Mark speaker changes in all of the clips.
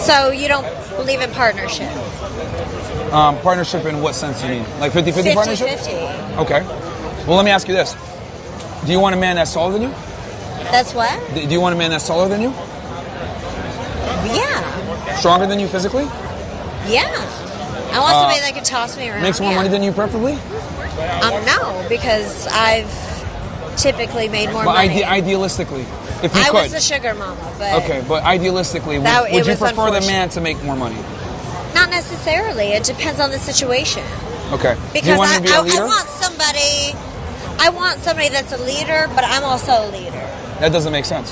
Speaker 1: So you don't believe in partnership?
Speaker 2: Partnership in what sense you mean? Like 50-50 partnership?
Speaker 1: 50-50.
Speaker 2: Okay. Well, let me ask you this. Do you want a man that's taller than you?
Speaker 1: That's what?
Speaker 2: Do you want a man that's taller than you?
Speaker 1: Yeah.
Speaker 2: Stronger than you physically?
Speaker 1: Yeah. I want somebody that can toss me around.
Speaker 2: Makes more money than you, preferably?
Speaker 1: No, because I've typically made more money.
Speaker 2: Idealistically, if you
Speaker 1: I
Speaker 2: could.
Speaker 1: was the sugar mama, but...
Speaker 2: Okay, but idealistically, would you prefer the man to make more money?
Speaker 1: Not necessarily. It depends on the situation.
Speaker 2: Okay.
Speaker 1: Because
Speaker 2: Do you want him to be a leader?
Speaker 1: I want somebody that's a leader, but I'm also a leader.
Speaker 2: That doesn't make sense.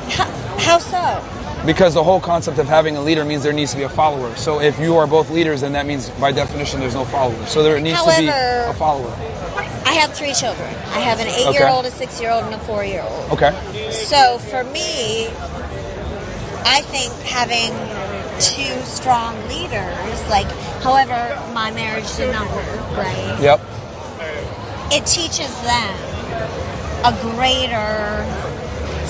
Speaker 1: How so?
Speaker 2: Because the whole concept of having a leader means there needs to be a follower. So if you are both leaders, then that means by definition there's no follower. So there needs to be a follower.
Speaker 1: I have 3 children. I have an 8-year-old, a 6-year-old, and a 4-year-old.
Speaker 2: Okay.
Speaker 1: So for me, I think having 2 strong leaders, like, however, my marriage did not work, right?
Speaker 2: Yep.
Speaker 1: It teaches them a greater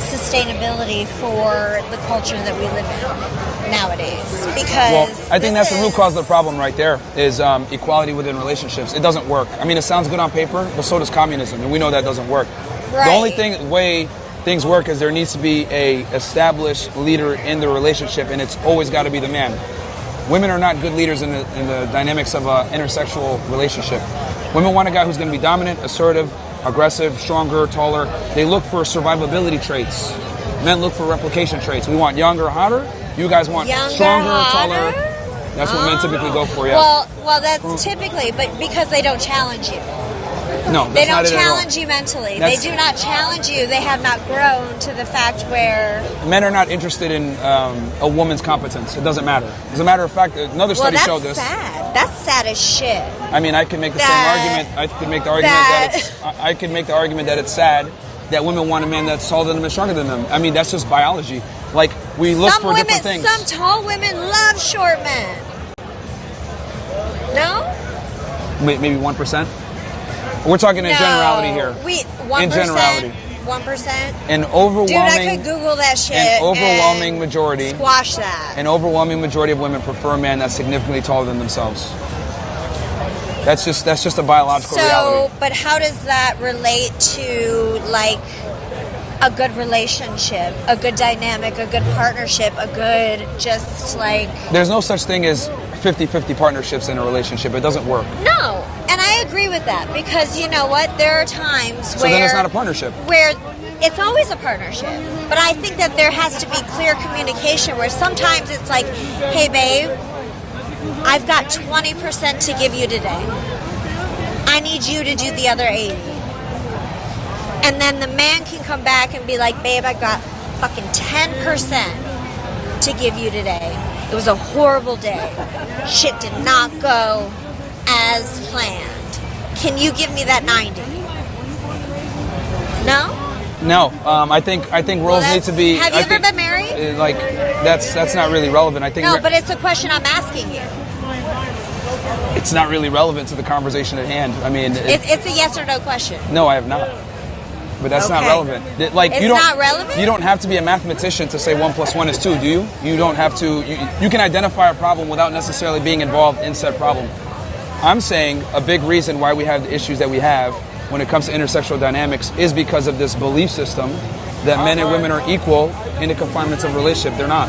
Speaker 1: sustainability for the culture that we live in nowadays. Because
Speaker 2: I think that's the root cause of the problem right there is equality within relationships. It doesn't work. I mean, it sounds good on paper, but so does communism, and we know that doesn't work.
Speaker 1: Right.
Speaker 2: The only way things work is there needs to be a established leader in the relationship, and it's always got to be the man. Women are not good leaders in the dynamics of an intersexual relationship. Women want a guy who's going to be dominant, assertive, aggressive, stronger, taller. They look for survivability traits. Men look for replication traits. We want younger, hotter. You guys want stronger, taller. That's what men typically go for, yeah.
Speaker 1: Well, that's typically, but because they don't challenge you.
Speaker 2: No,
Speaker 1: they don't challenge you mentally. They do not challenge you. They have not grown to the fact where...
Speaker 2: Men are not interested in a woman's competence. It doesn't matter. As a matter of fact, another study showed this.
Speaker 1: That's sad as shit.
Speaker 2: I mean, I can make the same argument. I could make the argument that it's sad that women want a man that's taller than them and stronger than them. I mean, that's just biology. Like, we look for different things.
Speaker 1: Some tall women love short men. No?
Speaker 2: Maybe 1%? We're talking in generality here.
Speaker 1: 1%?
Speaker 2: In generality.
Speaker 1: 1%?
Speaker 2: An overwhelming... Dude,
Speaker 1: I could Google that shit.
Speaker 2: An overwhelming majority...
Speaker 1: Squash that.
Speaker 2: An overwhelming majority of women prefer a man that's significantly taller than themselves. That's just a biological reality.
Speaker 1: But how does that relate to, like, a good relationship, a good dynamic, a good partnership, a good just, like...
Speaker 2: There's no such thing as 50-50 partnerships in a relationship. It doesn't work.
Speaker 1: No, and I agree with that because you know what? There are times where...
Speaker 2: So then it's not a partnership.
Speaker 1: Where it's always a partnership. But I think that there has to be clear communication where sometimes it's like, hey babe, I've got 20% to give you today. I need you to do the other 80. And then the man can come back and be like, babe, I got fucking 10% to give you today. It was a horrible day. Shit did not go as planned. Can you give me that 90? No?
Speaker 2: No. I think roles need to be...
Speaker 1: Have you ever been married?
Speaker 2: Like, that's not really relevant. I think...
Speaker 1: No, but it's a question I'm asking you.
Speaker 2: It's not really relevant to the conversation at hand. I mean...
Speaker 1: It's a yes or no question.
Speaker 2: No, I have not. But that's not relevant. Like,
Speaker 1: it's not relevant?
Speaker 2: You don't have to be a mathematician to say 1 + 1 is 2, do you? You don't have to... You can identify a problem without necessarily being involved in said problem. I'm saying a big reason why we have the issues that we have when it comes to intersexual dynamics is because of this belief system that men and women are equal in the confinements of a relationship. They're not.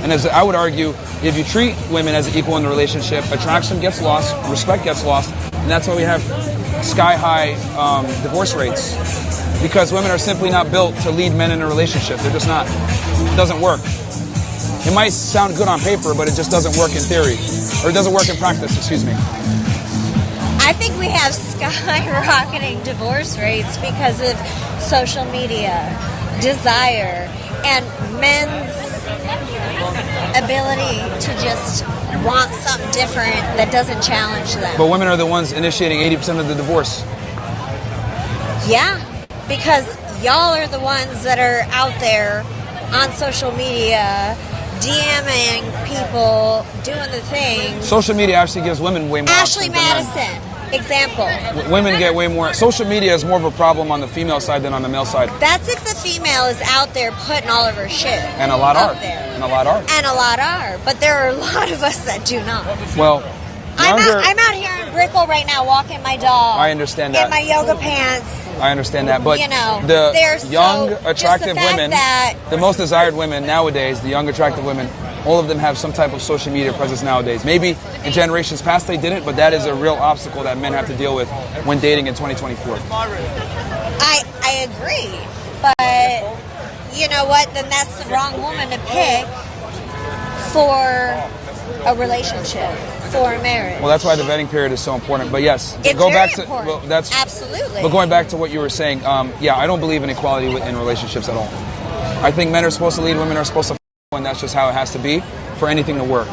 Speaker 2: And as I would argue, if you treat women as equal in the relationship, attraction gets lost, respect gets lost, and that's why we have sky-high divorce rates. Because women are simply not built to lead men in a relationship. They're just not. It doesn't work. It might sound good on paper, but it just doesn't work in theory. Or it doesn't work in practice, excuse me.
Speaker 1: I think we have skyrocketing divorce rates because of social media, desire, and men's ability to just want something different that doesn't challenge them.
Speaker 2: But women are the ones initiating 80% of the divorce.
Speaker 1: Yeah, because y'all are the ones that are out there on social media DMing people, doing the things.
Speaker 2: Social media actually gives women way more
Speaker 1: Ashley
Speaker 2: options than men.
Speaker 1: Madison. Example.
Speaker 2: Women get way more. Social media is more of a problem on the female side than on the male side.
Speaker 1: That's if the female is out there putting all of her shit.
Speaker 2: And a lot are.
Speaker 1: There.
Speaker 2: And a lot are.
Speaker 1: And a lot are. But there are a lot of us that do not.
Speaker 2: Well,
Speaker 1: I'm out here in Brickell right now walking my dog.
Speaker 2: I understand that.
Speaker 1: In my yoga pants.
Speaker 2: I understand that. But
Speaker 1: you know,
Speaker 2: the young,
Speaker 1: so,
Speaker 2: attractive women, the most desired women nowadays, the young, attractive women, all of them have some type of social media presence nowadays. Maybe in generations past they didn't, but that is a real obstacle that men have to deal with when dating in 2024.
Speaker 1: I agree, but you know what? Then that's the wrong woman to pick for a relationship, for a marriage.
Speaker 2: Well, that's why the vetting period is so important. But yes,
Speaker 1: it's
Speaker 2: go
Speaker 1: very
Speaker 2: back to
Speaker 1: important.
Speaker 2: well, that's
Speaker 1: absolutely.
Speaker 2: But going back to what you were saying, yeah, I don't believe in equality in relationships at all. I think men are supposed to lead, women are supposed to. And that's just how it has to be for anything to work.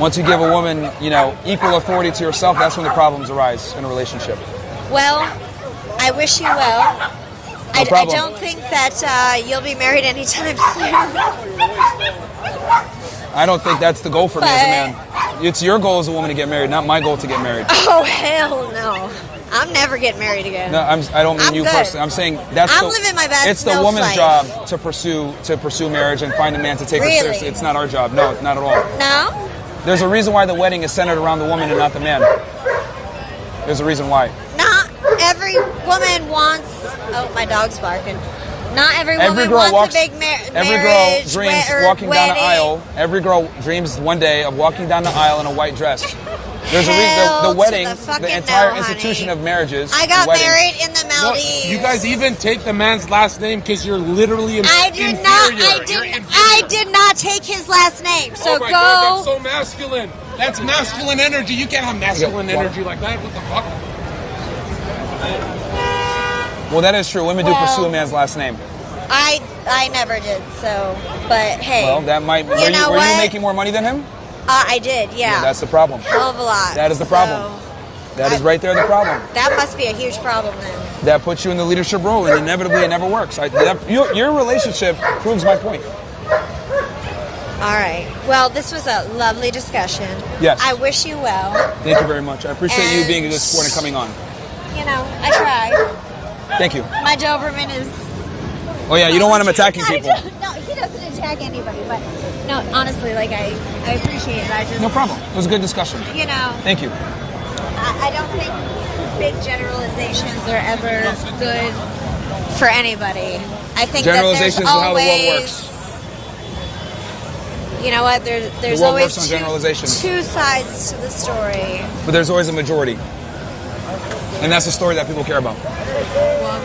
Speaker 2: Once you give a woman, equal authority to yourself, that's when the problems arise in a relationship.
Speaker 1: Well, I wish you well.
Speaker 2: No problem.
Speaker 1: I don't think that you'll be married anytime soon.
Speaker 2: I don't think that's the goal for me as a man. It's your goal as a woman to get married, not my goal to get married.
Speaker 1: Oh, hell no. I'm never getting married again.
Speaker 2: No, I don't mean
Speaker 1: I'm
Speaker 2: you
Speaker 1: good.
Speaker 2: personally. I'm saying I'm
Speaker 1: living my best.
Speaker 2: It's the woman's job to pursue marriage and find a man to take her seriously. It's not our job. No, not at all.
Speaker 1: No?
Speaker 2: There's a reason why the wedding is centered around the woman and not the man. There's a reason why.
Speaker 1: Not every woman wants. Oh, my dog's barking. Not every woman wants a big marriage.
Speaker 2: Every girl dreams walking down the aisle. Every girl dreams one day of walking down the aisle in a white dress. There's a reason. The wedding, the entire institution of marriages.
Speaker 1: I got married in the Maldives.
Speaker 3: You guys even take the man's last name because you're literally inferior.
Speaker 1: I did not take his last name. So
Speaker 3: oh my God, that's so masculine. That's masculine energy. You can't have masculine energy like that. What the fuck?
Speaker 2: Well, that is true. Women do pursue a man's last name.
Speaker 1: I never did. So, but hey.
Speaker 2: Well, that might. Were you making more money than him?
Speaker 1: I did, yeah.
Speaker 2: That's the problem.
Speaker 1: Hell of a lot.
Speaker 2: That is the problem. That is right there the problem.
Speaker 1: That must be a huge problem then.
Speaker 2: That puts you in the leadership role, and inevitably it never works. Your relationship proves my point.
Speaker 1: All right. Well, this was a lovely discussion.
Speaker 2: Yes.
Speaker 1: I wish you well.
Speaker 2: Thank you very much. I appreciate you being a good sport and coming on.
Speaker 1: I tried.
Speaker 2: Thank you.
Speaker 1: My Doberman is...
Speaker 2: Oh, yeah, you don't want him attacking people.
Speaker 1: No, he doesn't attack anybody, but... No, honestly, I appreciate it.
Speaker 2: No problem. It was a good discussion. Thank you.
Speaker 1: I don't think big generalizations are ever good for anybody. I think
Speaker 2: generalizations
Speaker 1: that
Speaker 2: is how the world works.
Speaker 1: You know what? There's always two sides to the story.
Speaker 2: But there's always a majority. And that's the story that people care about.
Speaker 1: Well,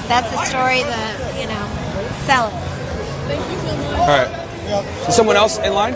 Speaker 1: that's the story that, sell it.
Speaker 2: All right. Is someone else in line?